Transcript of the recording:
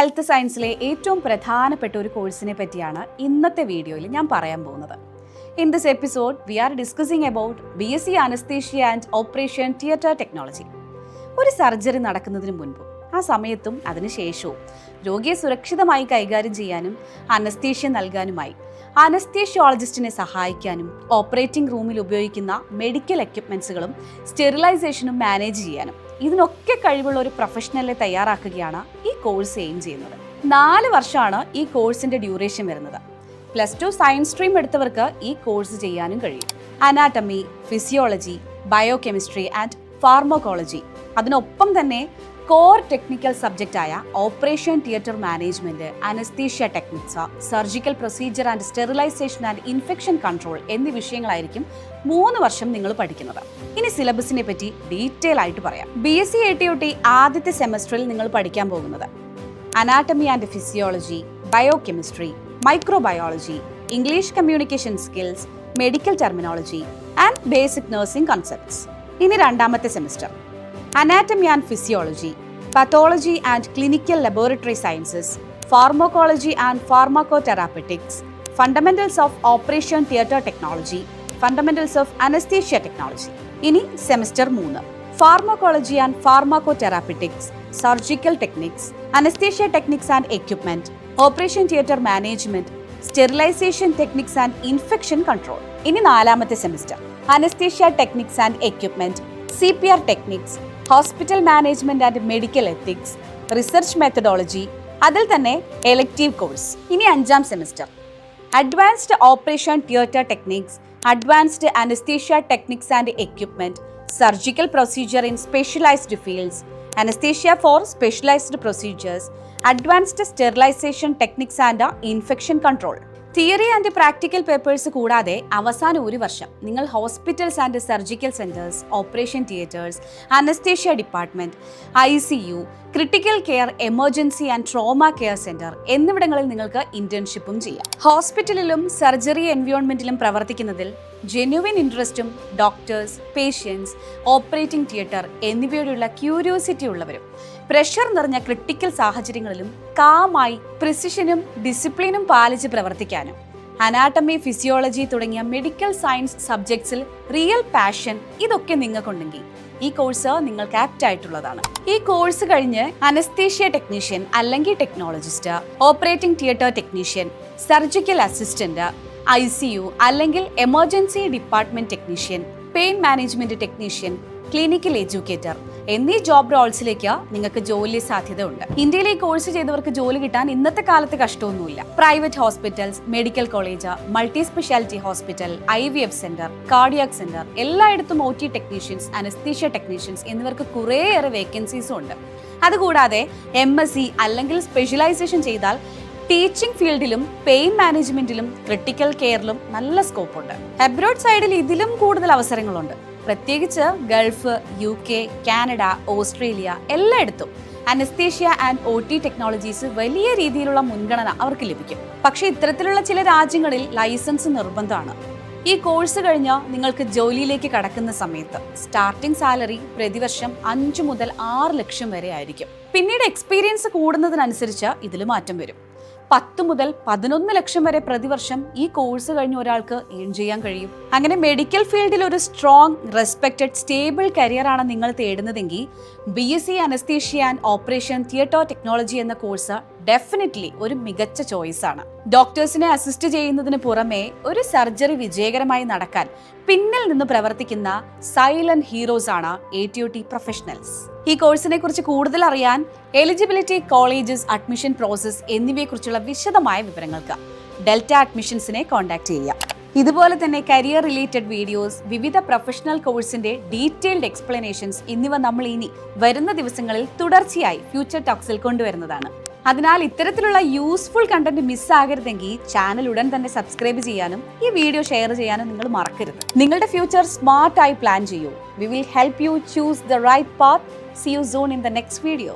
Health സയൻസിലെ ഏറ്റവും പ്രധാനപ്പെട്ട ഒരു കോഴ്സിനെ പറ്റിയാണ് ഇന്നത്തെ വീഡിയോയിൽ ഞാൻ പറയാൻ പോകുന്നത്. In this episode, we are discussing about BSc Anesthesia and Operation Theatre Technology. ഒരു സർജറി നടക്കുന്നതിന് മുൻപും ആ സമയത്തും അതിനുശേഷവും രോഗിയെ സുരക്ഷിതമായി കൈകാര്യം ചെയ്യാനും അനസ്തീഷ്യ നൽകാനുമായി അനസ്തീഷ്യോളജിസ്റ്റിനെ സഹായിക്കാനും ഓപ്പറേറ്റിംഗ് റൂമിൽ ഉപയോഗിക്കുന്ന മെഡിക്കൽ എക്യുപ്മെൻസുകളും സ്റ്റെറിലൈസേഷനും മാനേജ് ചെയ്യാനും ഇതിനൊക്കെ കഴിവുള്ള ഒരു പ്രൊഫഷണലെ തയ്യാറാക്കുകയാണ് ഈ കോഴ്സ് എയിം ചെയ്യുന്നത്. 4 വർഷമാണ് ഈ കോഴ്സിന്റെ ഡ്യൂറേഷൻ വരുന്നത്. +2 സയൻസ് സ്ട്രീം എടുത്തവർക്ക് ഈ കോഴ്സ് ചെയ്യാനും കഴിയും. Anatomy, physiology, biochemistry and pharmacology, അതിനൊപ്പം തന്നെ കോർ ടെക്നിക്കൽ സബ്ജക്റ്റായ operation theatre management, anaesthesia techniques, surgical procedure and sterilisation and infection control എന്നീ വിഷയങ്ങളായിരിക്കും 3 വർഷം നിങ്ങൾ പഠിക്കുന്നത്. ഇനി സിലബസിനെ പറ്റി ഡീറ്റെയിൽ ആയിട്ട് പറയാം. BSc ATOT ആദ്യത്തെ സെമസ്റ്ററിൽ നിങ്ങൾ പഠിക്കാൻ പോകുന്നത് anatomy and physiology, biochemistry, microbiology, English communication skills, medical terminology and basic nursing concepts. ഇനി രണ്ടാമത്തെ semester anatomy and physiology, pathology and clinical laboratory sciences, pharmacology and pharmacotherapeutics, fundamentals of operation theatre technology, fundamentals of anaesthesia technology. ഇനി semester 3 pharmacology and pharmacotherapeutics, surgical techniques, anaesthesia techniques and equipment, operation theatre management, sterilisation techniques and infection control. ഇനി 4ാമത്തെ semester anaesthesia techniques and equipment, CPR techniques, hospital management and medical ethics, research methodology, അതിൽ തന്നെ elective course. ഇനി 5ാം semester advanced operation theatre techniques, advanced anaesthesia techniques and equipment, surgical procedure in specialised fields, anaesthesia for specialised procedures, advanced sterilisation techniques and infection control. Theory and practical papers കൂടാതെ അവസാന 1 വർഷം നിങ്ങൾ hospitals and surgical centres, operation theatres, anaesthesia department, ICU, critical care, emergency and trauma care centre എന്നിവിടങ്ങളിൽ നിങ്ങൾക്ക് ഇന്റേൺഷിപ്പും ചെയ്യാം. ഹോസ്പിറ്റലിലും surgery എൻവയോൺമെന്റിലും പ്രവർത്തിക്കുന്നതിൽ genuine ഇൻട്രസ്റ്റും ഡോക്ടേഴ്സ്, പേഷ്യൻസ്, ഓപ്പറേറ്റിംഗ് തിയേറ്റർ എന്നിവയോടുള്ള ക്യൂരിയോസിറ്റി ഉള്ളവരും പ്രഷർ നിറഞ്ഞ ക്രിട്ടിക്കൽ സാഹചര്യങ്ങളിലും കാമായി പ്രിസിഷനും ഡിസിപ്ലിനും പാലിച്ച് പ്രവർത്തിക്കാനും അനാട്ടമി, ഫിസിയോളജി തുടങ്ങിയ മെഡിക്കൽ സയൻസ് സബ്ജക്ട്സിൽ റിയൽ പാഷൻ ഇതൊക്കെ നിങ്ങൾക്കുണ്ടെങ്കിൽ ഈ കോഴ്സ് നിങ്ങൾക്ക് ആപ്റ്റ് ആയിട്ടുള്ളതാണ്. ഈ കോഴ്സ് കഴിഞ്ഞ് അനസ്തീഷ്യ ടെക്നീഷ്യൻ അല്ലെങ്കിൽ technologist, operating theatre technician, surgical assistant, ICU അല്ലെങ്കിൽ emergency department technician, pain management technician, clinical educator എന്നീ ജോബ് റോൾസിലേക്ക് നിങ്ങൾക്ക് ജോലി സാധ്യത ഉണ്ട്. ഇന്ത്യയിലെ ഈ കോഴ്സ് ചെയ്തവർക്ക് ജോലി കിട്ടാൻ ഇന്നത്തെ കാലത്ത് കഷ്ടമൊന്നുമില്ല. Private hospitals, medical college, multi speciality hospital, IVF centre, cardiac centre എല്ലായിടത്തും OT ടെക്നീഷ്യൻസ്, അനസ്തീഷ്യ ടെക്നീഷ്യൻസ് എന്നിവർക്ക് കുറേയേറെ വേക്കൻസീസും ഉണ്ട്. അതുകൂടാതെ MSc അല്ലെങ്കിൽ സ്പെഷ്യലൈസേഷൻ ചെയ്താൽ ടീച്ചിങ് ഫീൽഡിലും പെയിൻ മാനേജ്മെന്റിലും ക്രിട്ടിക്കൽ കെയറിലും നല്ല സ്കോപ്പ് ഉണ്ട്. അബ്രോഡ് സൈഡിൽ ഇതിലും കൂടുതൽ അവസരങ്ങളുണ്ട്. പ്രത്യേകിച്ച് ഗൾഫ്, UK, കാനഡ, ഓസ്ട്രേലിയ എല്ലായിടത്തും അനസ്തേഷ്യ ആൻഡ് OT ടെക്നോളജീസ് വലിയ രീതിയിലുള്ള മുൻഗണന അവർക്ക് ലഭിക്കും. പക്ഷേ ഇത്തരത്തിലുള്ള ചില രാജ്യങ്ങളിൽ ലൈസൻസ് നിർബന്ധമാണ്. ഈ കോഴ്സ് കഴിഞ്ഞ് നിങ്ങൾക്ക് ജോലിയിലേക്ക് കടക്കുന്ന സമയത്ത് സ്റ്റാർട്ടിംഗ് സാലറി പ്രതിവർഷം 5 മുതൽ 6 ലക്ഷം വരെ ആയിരിക്കും. പിന്നീട് എക്സ്പീരിയൻസ് കൂടുന്നതിനനുസരിച്ച് ഇതിൽ മാറ്റം വരും. 10 മുതൽ 11 ലക്ഷം വരെ പ്രതിവർഷം ഈ കോഴ്സ് കഴിഞ്ഞ് ഒരാൾക്ക് ഏൺ ചെയ്യാൻ കഴിയും. അങ്ങനെ മെഡിക്കൽ ഫീൽഡിൽ ഒരു സ്ട്രോങ്, റെസ്പെക്റ്റഡ്, സ്റ്റേബിൾ കരിയറാണ് നിങ്ങൾ തേടുന്നതെങ്കിൽ BSc anaesthesia and operation theatre technology എന്ന കോഴ്സ് ഡെഫിനറ്റ്ലി ഒരു മികച്ച ചോയ്സ് ആണ്. ഡോക്ടേഴ്സിനെ അസിസ്റ്റ് ചെയ്യുന്നതിന് പുറമെ ഒരു സർജറി വിജയകരമായി നടക്കാൻ പിന്നിൽ നിന്ന് പ്രവർത്തിക്കുന്ന സൈലന്റ് ഹീറോസ് ആണ് ATOT പ്രൊഫഷണൽസ്. ഈ കോഴ്സിനെ കുറിച്ച് കൂടുതൽ അറിയാൻ എലിജിബിലിറ്റി, കോളേജസ്, അഡ്മിഷൻ പ്രോസസ് എന്നിവയെക്കുറിച്ചുള്ള വിശദമായ വിവരങ്ങൾക്ക് ഡെൽറ്റ അഡ്മിഷൻസിനെ കോൺടാക്ട് ചെയ്യാം. ഇതുപോലെ തന്നെ കരിയർ റിലേറ്റഡ് വീഡിയോസ്, വിവിധ പ്രൊഫഷണൽ കോഴ്സിന്റെ ഡീറ്റെയിൽഡ് എക്സ്പ്ലനേഷൻസ് എന്നിവ നമ്മൾ ഇനി വരുന്ന ദിവസങ്ങളിൽ തുടർച്ചയായി ഫ്യൂച്ചർ ടോക്സിൽ കൊണ്ടുവരുന്നതാണ്. അതിനാൽ ഇത്തരത്തിലുള്ള യൂസ്ഫുൾ കണ്ടന്റ് മിസ്സാകരുതെങ്കിൽ ചാനൽ ഉടൻ തന്നെ സബ്സ്ക്രൈബ് ചെയ്യാനും ഈ വീഡിയോ ഷെയർ ചെയ്യാനും നിങ്ങൾ മറക്കരുത്. നിങ്ങളുടെ ഫ്യൂച്ചർ സ്മാർട്ടായി പ്ലാൻ ചെയ്യൂ. We will help you choose the right path. See you soon in the next video.